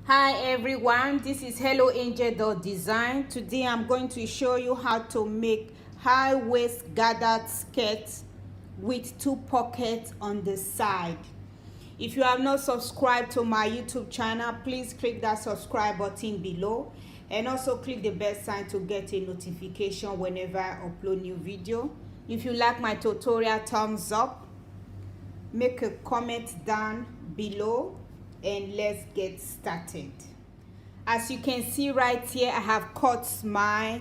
Hi everyone, this is Helloangel.design. Today I'm going to show you how to make high waist gathered skirts with 2 pockets on the side. If you have not subscribed to my YouTube channel, please click that subscribe button below and also click the bell sign to get a notification whenever I upload new video. If you like my tutorial, thumbs up, make a comment down below, and let's get started. As you can see right here, I have cut my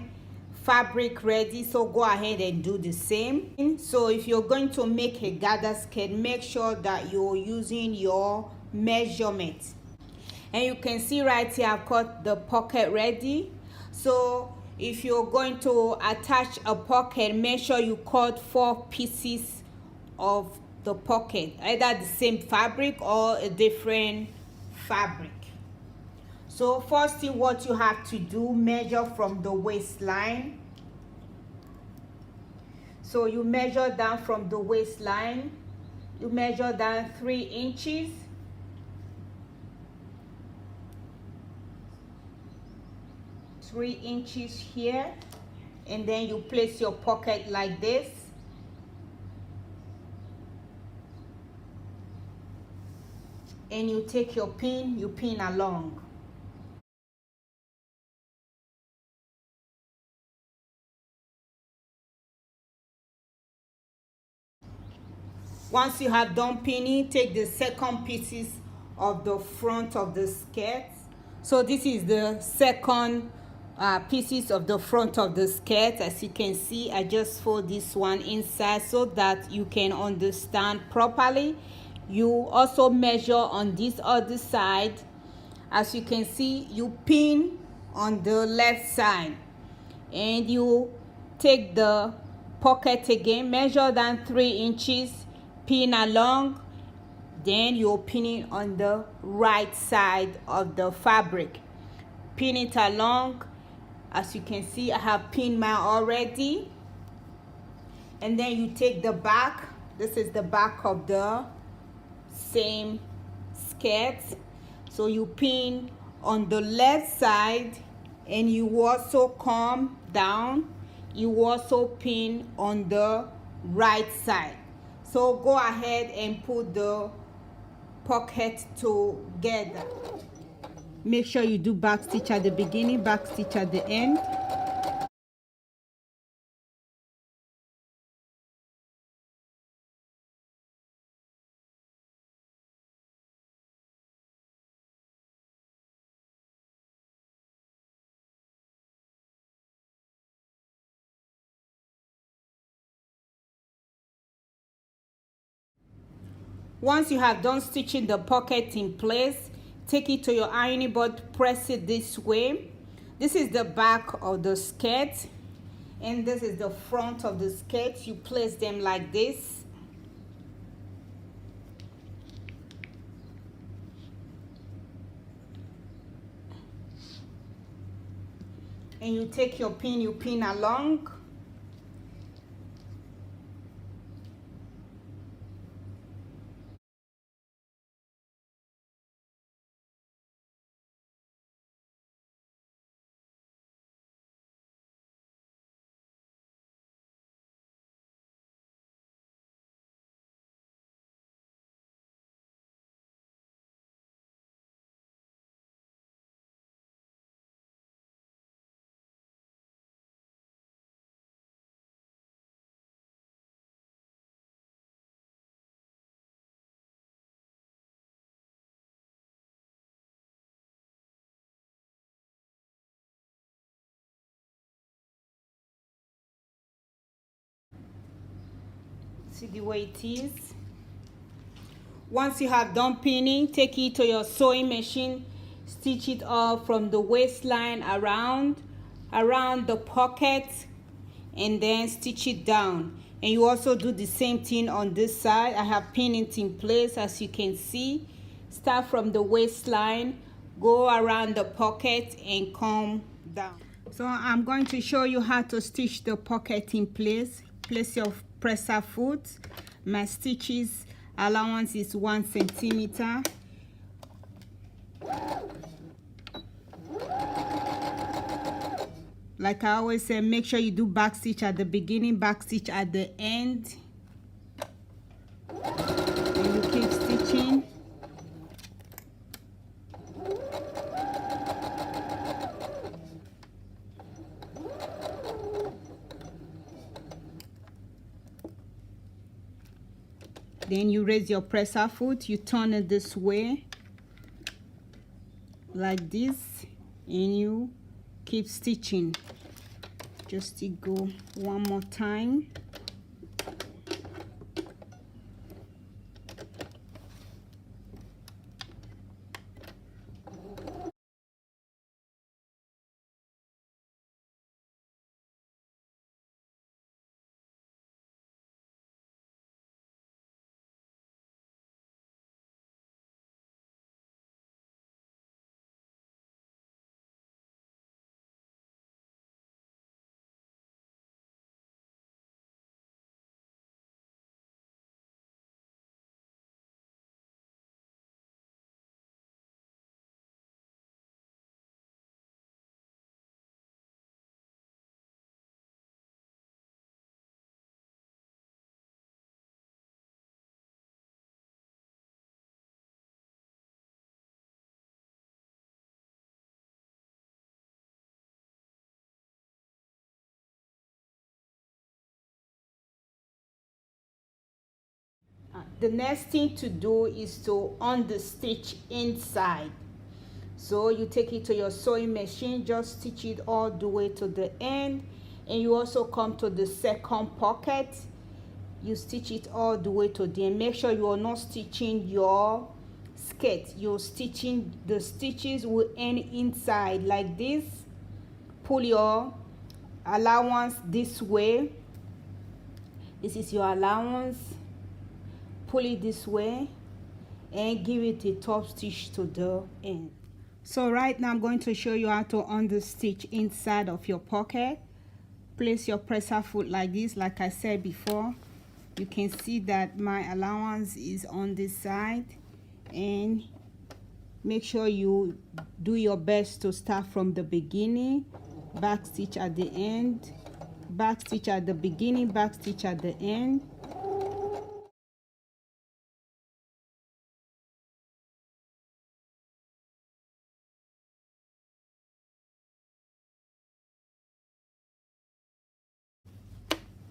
fabric ready, so go ahead and do the same. So if you're going to make a gathered skirt, make sure that you're using your measurement. And you can see right here I've cut the pocket ready. So if you're going to attach a pocket, make sure you cut 4 pieces of the pocket, either the same fabric or a different fabric. So first thing, what you have to do, measure from the waistline. So you measure down from the waistline, you measure down 3 inches. Here, and then you place your pocket like this. And you take your pin, you pin along. Once you have done pinning, take the second pieces of the front of the skirt. So this is the second pieces of the front of the skirt. As you can see, I just fold this one inside so that you can understand properly. You also measure on this other side. As you can see, you pin on the left side and you take the pocket again, measure down 3 inches, pin along, then you're pinning on the right side of the fabric. Pin it along. As you can see, I have pinned mine already. And then you take the back. This is the back of the same skirt. So you pin on the left side and you also come down. You also pin on the right side. So go ahead and put the pocket together. Make sure you do back stitch at the beginning, back stitch at the end. Once you have done stitching the pocket in place, take it to your ironing board, press it this way. This is the back of the skirt and this is the front of the skirt. You place them like this. And you take your pin, you pin along. See the way it is. Once you have done pinning, take it to your sewing machine, stitch it all from the waistline around the pocket, and then stitch it down. And you also do the same thing on this side. I have pinned it in place, as you can see. Start from the waistline, go around the pocket and come down. So I'm going to show you how to stitch the pocket in place. Place your presser foot. My stitches allowance is 1 centimeter. Like I always say, make sure you do back stitch at the beginning, back stitch at the end, and you keep stitching. Then you raise your presser foot, you turn it this way like this, and you keep stitching. Just to go one more time. The next thing to do is to understitch inside. So you take it to your sewing machine, just stitch it all the way to the end, and you also come to the second pocket, you stitch it all the way to the end. Make sure you are not stitching your skirt, you're stitching the stitches will end inside like this. Pull your allowance this way, this is your allowance, pull it this way and give it a top stitch to the end. So right now I'm going to show you how to understitch inside of your pocket. Place your presser foot like this. Like I said before, you can see that my allowance is on this side, and make sure you do your best to start from the beginning, back stitch at the end, back stitch at the beginning, back stitch at the end.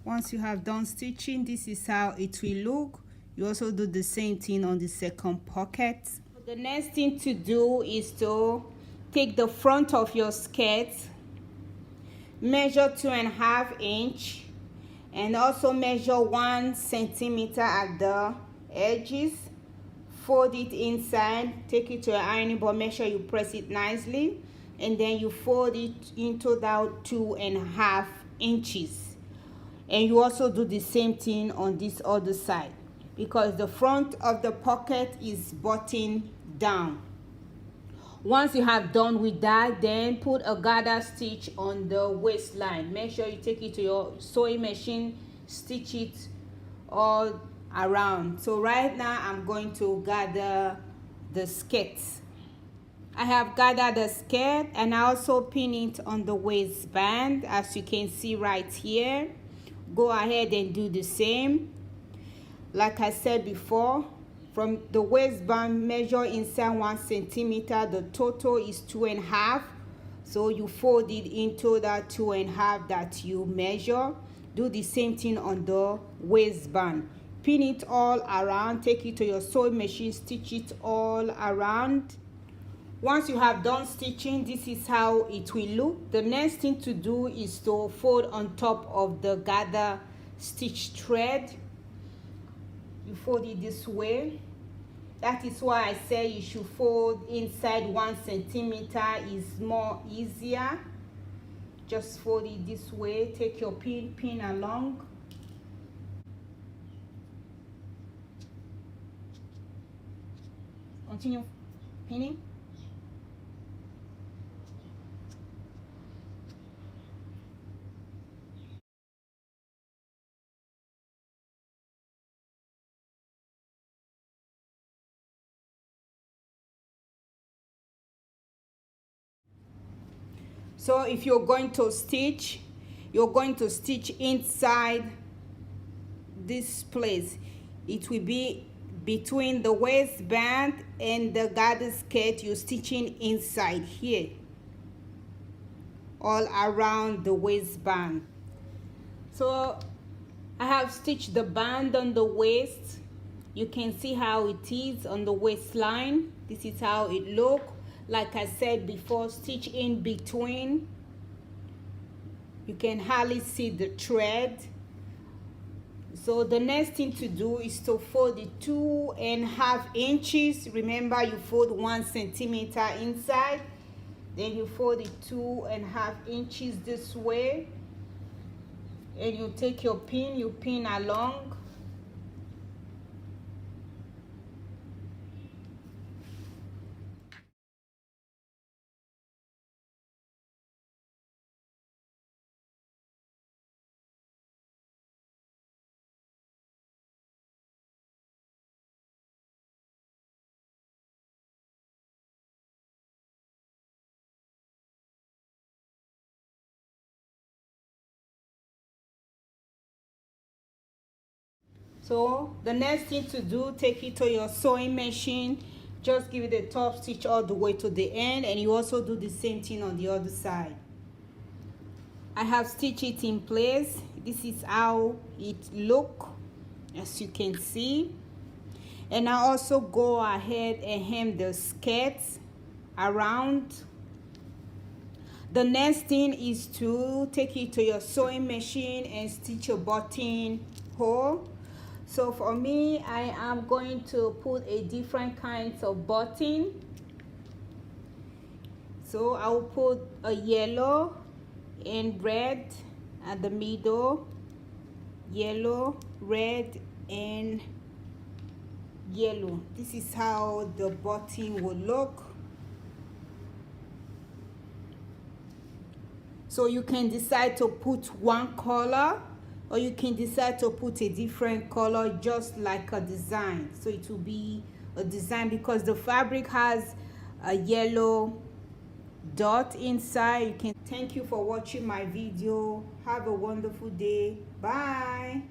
Once you have done stitching, this is how it will look. You also do the same thing on the second pocket. The next thing to do is to take the front of your skirt, measure 2.5 inches, and also measure 1 centimeter at the edges. Fold it inside, take it to your ironing board, make sure you press it nicely, and then you fold it into that 2.5 inches. And you also do the same thing on this other side, because the front of the pocket is buttoned down. Once you have done with that, then put a gather stitch on the waistline. Make sure you take it to your sewing machine, stitch it all around. So right now I'm going to gather the skirt. I have gathered the skirt, and I also pin it on the waistband, as you can see right here. Go ahead and do the same. Like I said before, from the waistband, measure inside 1 centimeter. The total is 2.5. So you fold it into that 2.5 that you measure. Do the same thing on the waistband. Pin it all around. Take it to your sewing machine. Stitch it all around. Once you have done stitching, this is how it will look. The next thing to do is to fold on top of the gather stitch thread. You fold it this way. That is why I say you should fold inside 1 centimeter, is more easier. Just fold it this way. Take your pin along. Continue pinning. So if you're going to stitch, you're going to stitch inside this place. It will be between the waistband and the garter skirt. You're stitching inside here, all around the waistband. So I have stitched the band on the waist. You can see how it is on the waistline. This is how it looks. Like I said before, stitch in between. You can hardly see the thread. So the next thing to do is to fold it 2.5 inches. Remember, you fold 1 centimeter inside, then you fold it 2.5 inches this way, and you take your pin, you pin along. So the next thing to do, take it to your sewing machine, just give it a top stitch all the way to the end, and you also do the same thing on the other side. I have stitched it in place. This is how it look, as you can see. And I also go ahead and hem the skirts around. The next thing is to take it to your sewing machine and stitch a button hole. So for me, I am going to put a different kinds of button. So I will put a yellow and red at the middle, yellow, red, and yellow. This is how the button will look. So you can decide to put one color, or you can decide to put a different color, just like a design. So it will be a design because the fabric has a yellow dot inside. Thank you for watching my video. Have a wonderful day. Bye.